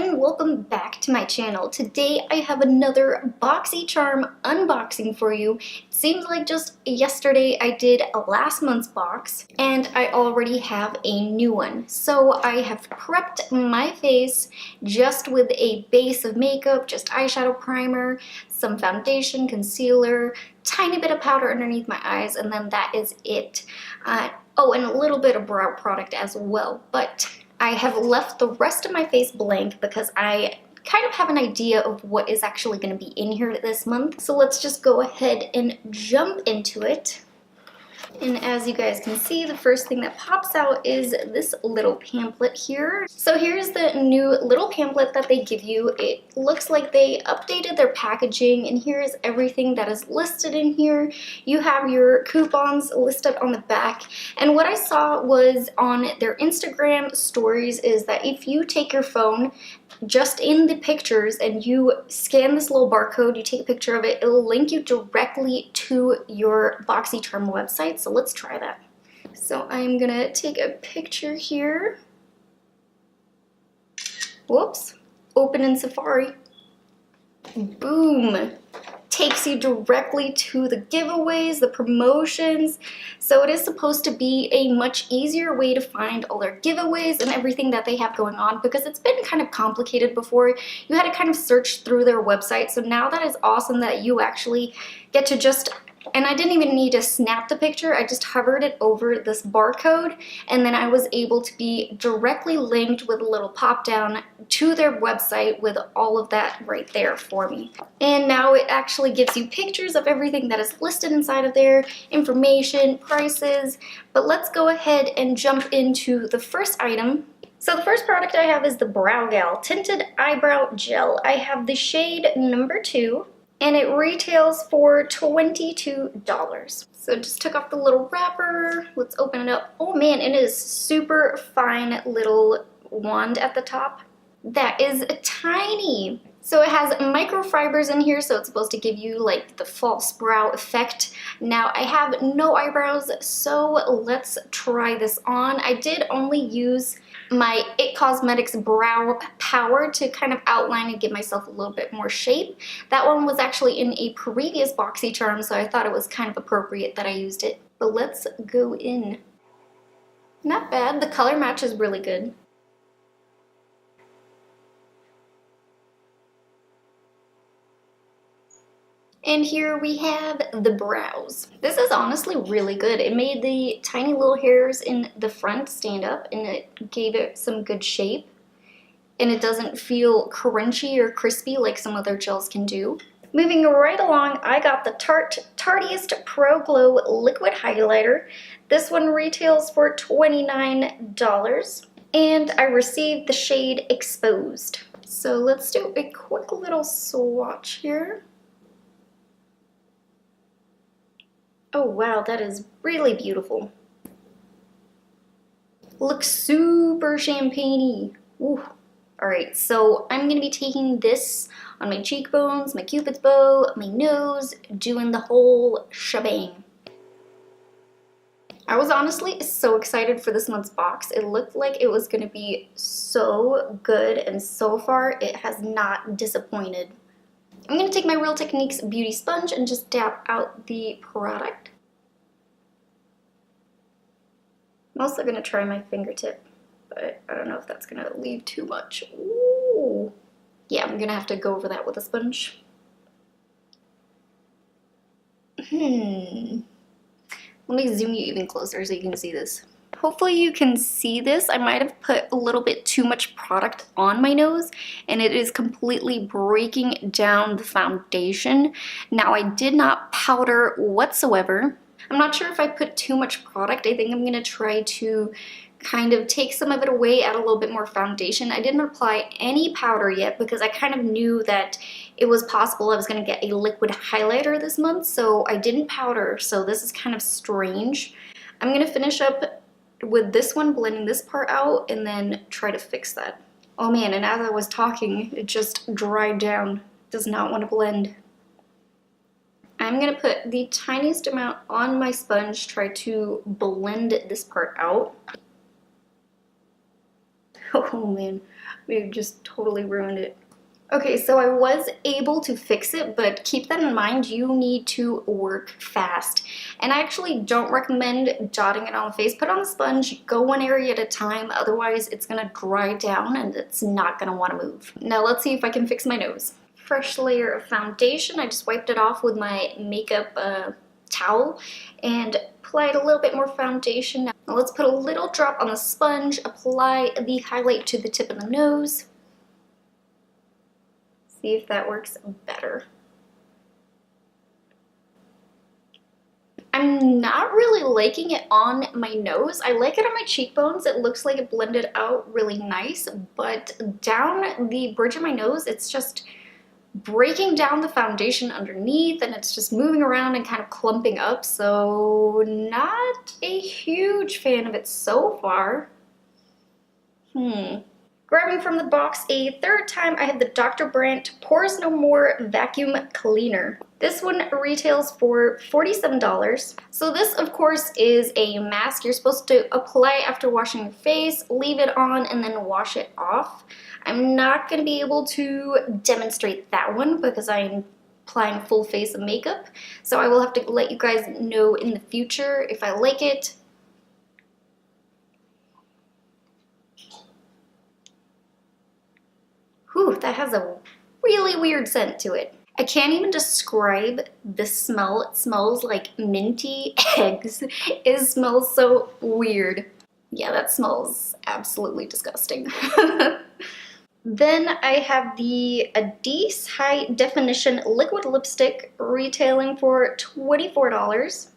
and welcome back to my channel. Today I have another BOXYCHARM unboxing for you. It seems like just yesterday I did a last month's box and I already have a new one. So I have prepped my face just with a base of makeup, just eyeshadow primer, some foundation, concealer, tiny bit of powder underneath my eyes, and then that is it. Oh, and a little bit of brow product as well, but I have left the rest of my face blank because I kind of have an idea of what is actually going to be in here this month. So let's just go ahead and jump into it. And as you guys can see, the first thing that pops out is this little pamphlet here. So here's the new little pamphlet that they give you. It looks like they updated their packaging, and here's everything that is listed in here. You have your coupons listed on the back, and what I saw was on their Instagram stories is that if you take your phone just in the pictures and you scan this little barcode, you take a picture of it, it'll link you directly to your BOXYCHARM website. So let's try that. So I'm gonna take a picture here. Whoops, open in Safari. Boom. Takes you directly to the giveaways, the promotions. So it is supposed to be a much easier way to find all their giveaways and everything that they have going on, because it's been kind of complicated before. You had to kind of search through their website. So now that is awesome that you actually get to just, and I didn't even need to snap the picture, I just hovered it over this barcode, and then I was able to be directly linked with a little pop down to their website with all of that right there for me. And now it actually gives you pictures of everything that is listed inside of there, information, prices. But let's go ahead and jump into the first item. So the first product I have is the Brow Gal Tinted Eyebrow Gel. I have the shade number 2. And it retails for $22. So just took off the little wrapper. Let's open it up. Oh man, it is super fine little wand at the top. That is tiny. So it has microfibers in here, so it's supposed to give you like the false brow effect. Now I have no eyebrows, so let's try this on. I did only use my It Cosmetics Brow Power to kind of outline and give myself a little bit more shape. That one was actually in a previous BOXYCHARM, so I thought it was kind of appropriate that I used it. But let's go in. Not bad. The color match is really good. And here we have the brows. This is honestly really good. It made the tiny little hairs in the front stand up, and it gave it some good shape. And it doesn't feel crunchy or crispy like some other gels can do. Moving right along, I got the Tarteist Pro Glow Liquid Highlighter. This one retails for $29. And I received the shade Exposed. So let's do a quick little swatch here. Oh wow, that is really beautiful. Looks super champagne-y. Ooh. Alright, so I'm going to be taking this on my cheekbones, my cupid's bow, my nose, doing the whole shebang. I was honestly so excited for this month's box. It looked like it was going to be so good, and so far it has not disappointed. I'm going to take my Real Techniques beauty sponge and just dab out the product. I'm also going to try my fingertip, but I don't know if that's going to leave too much. Ooh. Yeah, I'm going to have to go over that with a sponge. Let me zoom you even closer so you can see this. Hopefully you can see this. I might have put a little bit too much product on my nose, and it is completely breaking down the foundation. Now I did not powder whatsoever. I'm not sure if I put too much product. I think I'm going to try to kind of take some of it away, add a little bit more foundation. I didn't apply any powder yet because I kind of knew that it was possible I was going to get a liquid highlighter this month, so I didn't powder. So this is kind of strange. I'm going to finish up with this one, blending this part out, and then try to fix that. Oh man, and as I was talking, it just dried down. Does not want to blend. I'm going to put the tiniest amount on my sponge, try to blend this part out. Oh man, we just totally ruined it. Okay, so I was able to fix it, but keep that in mind, you need to work fast. And I actually don't recommend dotting it on the face. Put it on the sponge, go one area at a time, otherwise it's gonna dry down and it's not gonna wanna move. Now let's see if I can fix my nose. Fresh layer of foundation. I just wiped it off with my makeup towel and applied a little bit more foundation. Now let's put a little drop on the sponge, apply the highlight to the tip of the nose. See if that works better. I'm not really liking it on my nose. I like it on my cheekbones. It looks like it blended out really nice, but down the bridge of my nose, it's just breaking down the foundation underneath and it's just moving around and kind of clumping up. So not a huge fan of it so far. Grabbing from the box a third time, I have the Dr. Brandt Pores No More Vacuum Cleaner. This one retails for $47. So this, of course, is a mask you're supposed to apply after washing your face, leave it on, and then wash it off. I'm not going to be able to demonstrate that one because I'm applying full face of makeup. So I will have to let you guys know in the future if I like it. Whew, that has a really weird scent to it. I can't even describe the smell. It smells like minty eggs. It smells so weird. Yeah, that smells absolutely disgusting. Then I have the Adise High Definition Liquid Lipstick retailing for $24.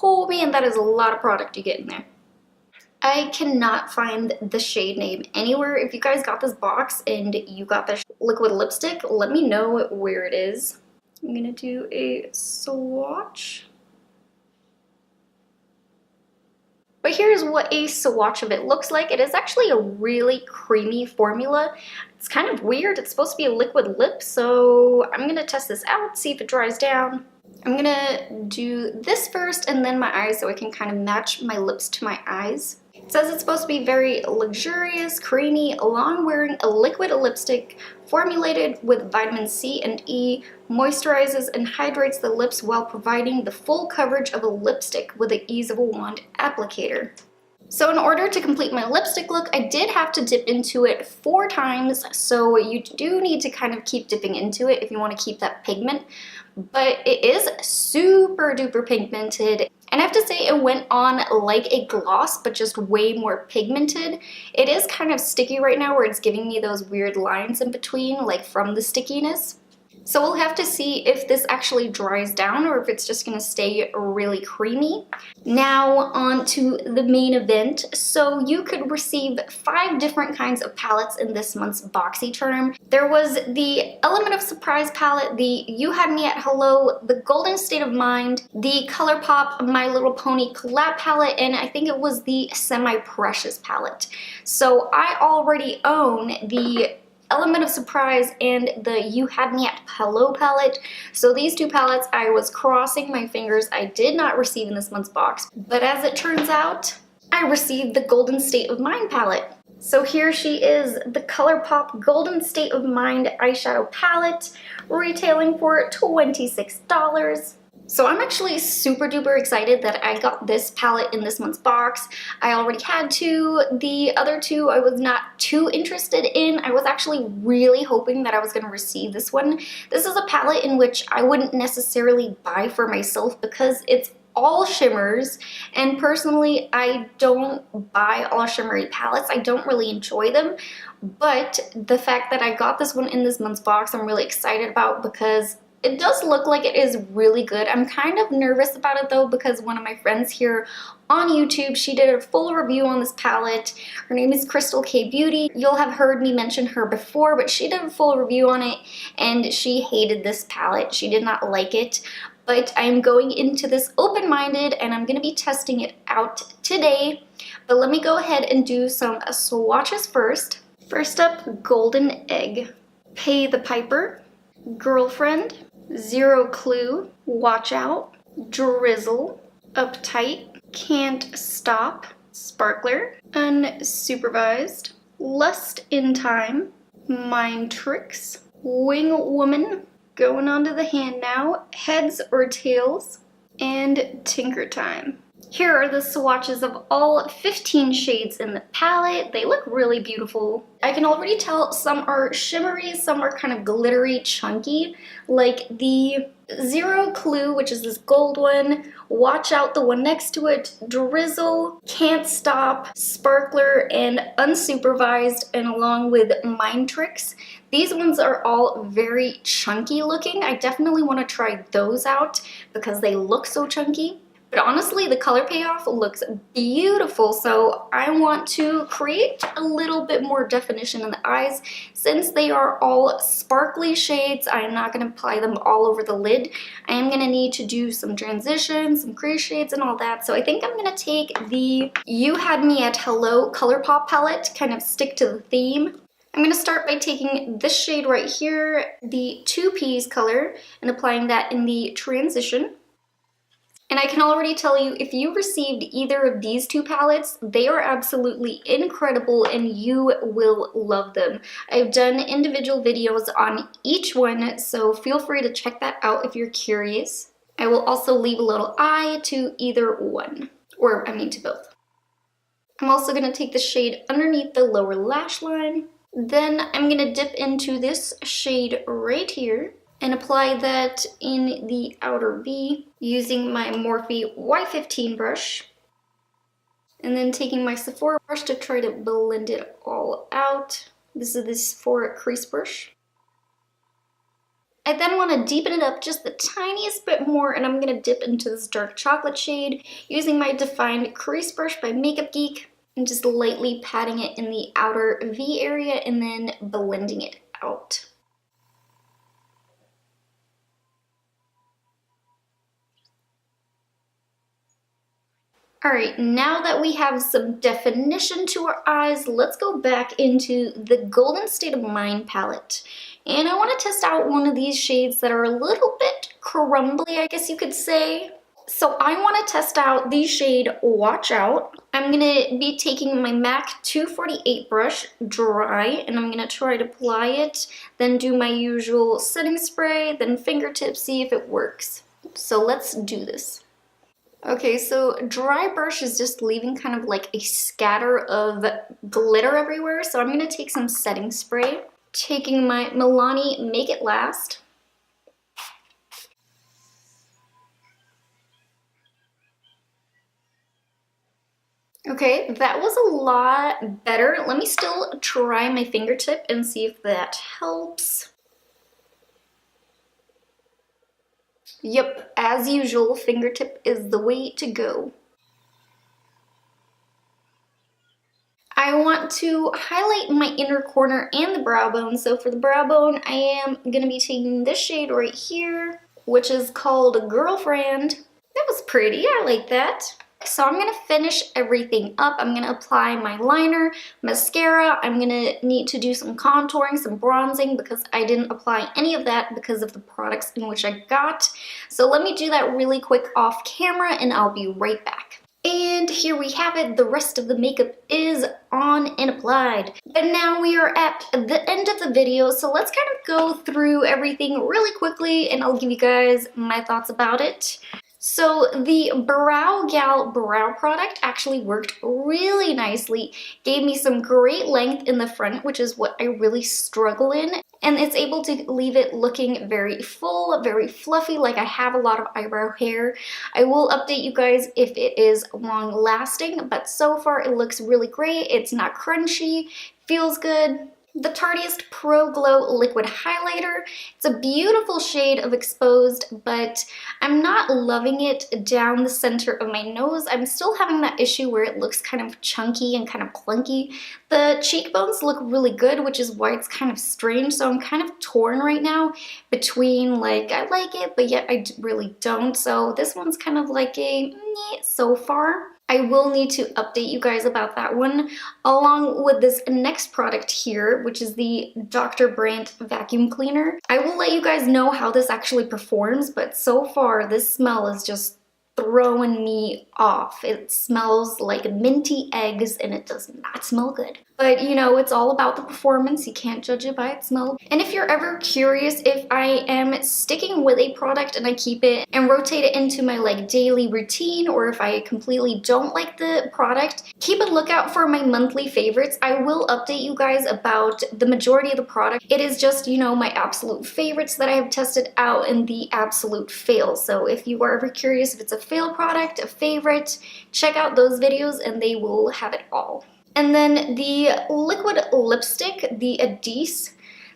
Oh man, that is a lot of product you get in there. I cannot find the shade name anywhere. If you guys got this box and you got this liquid lipstick, let me know where it is. I'm gonna do a swatch. But here's what a swatch of it looks like. It is actually a really creamy formula. It's kind of weird. It's supposed to be a liquid lip, so I'm gonna test this out, see if it dries down. I'm gonna do this first and then my eyes so I can kind of match my lips to my eyes. It says it's supposed to be very luxurious, creamy, long-wearing a liquid lipstick formulated with vitamin C and E, moisturizes and hydrates the lips while providing the full coverage of a lipstick with the ease of a wand applicator. So in order to complete my lipstick look, I did have to dip into it 4 times, so you do need to kind of keep dipping into it if you want to keep that pigment. But it is super duper pigmented. And I have to say it went on like a gloss, but just way more pigmented. It is kind of sticky right now where it's giving me those weird lines in between, like from the stickiness. So we'll have to see if this actually dries down or if it's just gonna stay really creamy. Now on to the main event. So you could receive 5 different kinds of palettes in this month's BOXYCHARM. There was the Element of Surprise palette, the You Had Me at Hello, the Golden State of Mind, the ColourPop My Little Pony collab palette, and I think it was the Semi Precious palette. So I already own the Element of Surprise and the You Had Me at Hello palette. So these 2 palettes I was crossing my fingers I did not receive in this month's box. But as it turns out, I received the Golden State of Mind palette. So here she is, the ColourPop Golden State of Mind eyeshadow palette, retailing for $26. So I'm actually super duper excited that I got this palette in this month's box. I already had 2. The other 2 I was not too interested in. I was actually really hoping that I was going to receive this one. This is a palette in which I wouldn't necessarily buy for myself because it's all shimmers, and personally I don't buy all shimmery palettes. I don't really enjoy them, but the fact that I got this one in this month's box I'm really excited about because it does look like it is really good. I'm kind of nervous about it though because one of my friends here on YouTube, she did a full review on this palette. Her name is Crystal K Beauty. You'll have heard me mention her before, but she did a full review on it and she hated this palette. She did not like it, but I'm going into this open-minded and I'm gonna be testing it out today. But let me go ahead and do some swatches first. First up, Golden Egg, Pay the Piper, Girlfriend, Zero Clue, Watch Out, Drizzle, Uptight, Can't Stop, Sparkler, Unsupervised, Lust in Time, Mind Tricks, Wing Woman, going onto the hand now, Heads or Tails, and Tinker Time. Here are the swatches of all 15 shades in the palette. They look really beautiful. I can already tell some are shimmery, some are kind of glittery, chunky, like the Zero Clue, which is this gold one, Watch Out, the one next to it, Drizzle, Can't Stop, Sparkler, and Unsupervised, and along with Mind Tricks. These ones are all very chunky looking. I definitely want to try those out because they look so chunky. But honestly, the color payoff looks beautiful, so I want to create a little bit more definition in the eyes. Since they are all sparkly shades, I'm not going to apply them all over the lid. I am going to need to do some transitions, some crease shades, and all that. So I think I'm going to take the You Had Me at Hello ColourPop palette, kind of stick to the theme. I'm going to start by taking this shade right here, the 2Ps color, and applying that in the transition. And I can already tell you, if you received either of these two palettes, they are absolutely incredible and you will love them. I've done individual videos on each one, so feel free to check that out if you're curious. I will also leave a little eye to either one, or I mean to both. I'm also going to take the shade underneath the lower lash line. Then I'm going to dip into this shade right here and apply that in the outer V using my Morphe Y15 brush. And then taking my Sephora brush to try to blend it all out. This is the Sephora crease brush. I then want to deepen it up just the tiniest bit more, and I'm going to dip into this dark chocolate shade using my defined crease brush by Makeup Geek and just lightly patting it in the outer V area and then blending it out. Alright, now that we have some definition to our eyes, let's go back into the Golden State of Mind palette. And I want to test out one of these shades that are a little bit crumbly, I guess you could say. So I want to test out the shade Watch Out. I'm going to be taking my MAC 248 brush, dry, and I'm going to try to apply it, then do my usual setting spray, then fingertips, see if it works. So let's do this. Okay, so dry brush is just leaving kind of like a scatter of glitter everywhere, so I'm going to take some setting spray. Taking my Milani Make It Last. Okay, that was a lot better. Let me still try my fingertip and see if that helps. Yep, as usual, fingertip is the way to go. I want to highlight my inner corner and the brow bone. So for the brow bone, I am going to be taking this shade right here, which is called Girlfriend. That was pretty, I like that. So I'm going to finish everything up. I'm going to apply my liner, mascara. I'm going to need to do some contouring, some bronzing, because I didn't apply any of that because of the products in which I got. So let me do that really quick off camera and I'll be right back. And here we have it. The rest of the makeup is on and applied. But now we are at the end of the video, so let's kind of go through everything really quickly and I'll give you guys my thoughts about it. So the Brow Gal brow product actually worked really nicely, gave me some great length in the front, which is what I really struggle in, and it's able to leave it looking very full, very fluffy, like I have a lot of eyebrow hair. I will update you guys if it is long lasting, but so far it looks really great. It's not crunchy, feels good. The Tarteist Pro Glow Liquid Highlighter. It's a beautiful shade of exposed, but I'm not loving it down the center of my nose. I'm still having that issue where it looks kind of chunky and kind of clunky. The cheekbones look really good, which is why it's kind of strange. So I'm kind of torn right now between like, I like it, but yet I really don't. So this one's kind of like a meh so far. I will need to update you guys about that one, along with this next product here, which is the Dr. Brandt Vacuum Cleaner. I will let you guys know how this actually performs, but so far this smell is just throwing me off. It smells like minty eggs and it does not smell good. But you know, it's all about the performance. You can't judge it by its smell. And if you're ever curious if I am sticking with a product and I keep it and rotate it into my like daily routine, or if I completely don't like the product, keep a lookout for my monthly favorites. I will update you guys about the majority of the product. It is just, you know, my absolute favorites that I have tested out and the absolute fails. So if you are ever curious if it's a fail product, a favorite, check out those videos and they will have it all. And then the liquid lipstick, the Adise.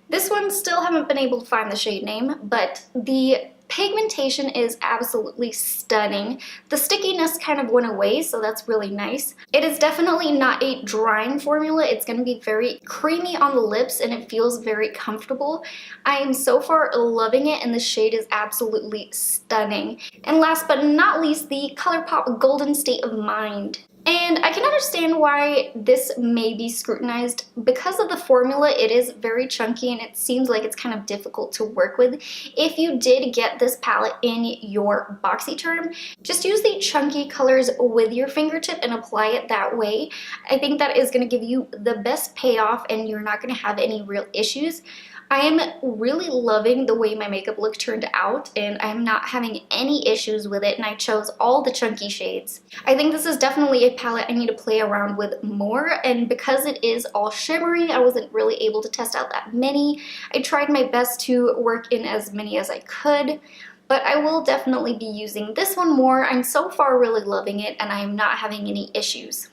This one still haven't been able to find the shade name, but the pigmentation is absolutely stunning. The stickiness kind of went away, so that's really nice. It is definitely not a drying formula. It's going to be very creamy on the lips and it feels very comfortable. I am so far loving it and the shade is absolutely stunning. And last but not least, the ColourPop Golden State of Mind. And I can understand why this may be scrutinized. Because of the formula, it is very chunky and it seems like it's kind of difficult to work with. If you did get this palette in your BOXYCHARM, just use the chunky colors with your fingertip and apply it that way. I think that is going to give you the best payoff and you're not going to have any real issues. I am really loving the way my makeup look turned out and I'm not having any issues with it, and I chose all the chunky shades. I think this is definitely a palette I need to play around with more, and because it is all shimmery, I wasn't really able to test out that many. I tried my best to work in as many as I could, but I will definitely be using this one more. I'm so far really loving it and I am not having any issues.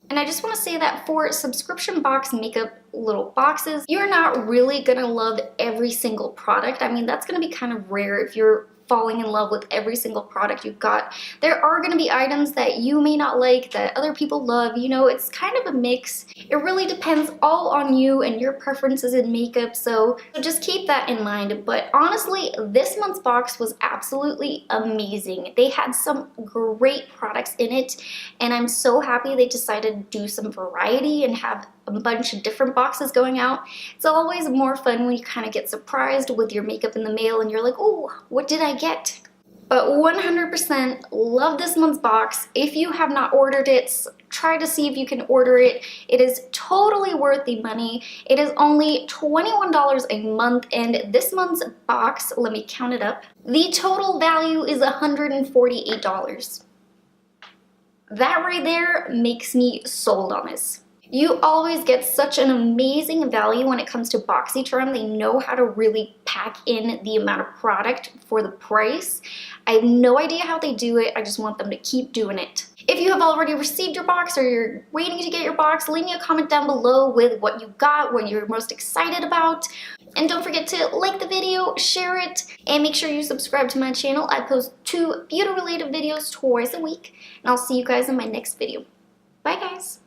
And I just want to say that for subscription box makeup little boxes, you're not really gonna love every single product. I mean, that's gonna be kind of rare if you're falling in love with every single product you've got. There are going to be items that you may not like that other people love. You know, it's kind of a mix. It really depends all on you and your preferences in makeup, so just keep that in mind. But honestly, this month's box was absolutely amazing. They had some great products in it, and I'm so happy they decided to do some variety and have a bunch of different boxes going out. It's always more fun when you kind of get surprised with your makeup in the mail and you're like, oh, what did I get? But 100% love this month's box. If you have not ordered it, try to see if you can order it. It is totally worth the money. It is only $21 a month, and this month's box, let me count it up, the total value is $148. That right there makes me sold on this. You always get such an amazing value when it comes to BOXYCHARM. They know how to really pack in the amount of product for the price. I have no idea how they do it. I just want them to keep doing it. If you have already received your box or you're waiting to get your box, leave me a comment down below with what you got, what you're most excited about. And don't forget to like the video, share it, and make sure you subscribe to my channel. I post 2 beauty-related videos twice a week, and I'll see you guys in my next video. Bye, guys.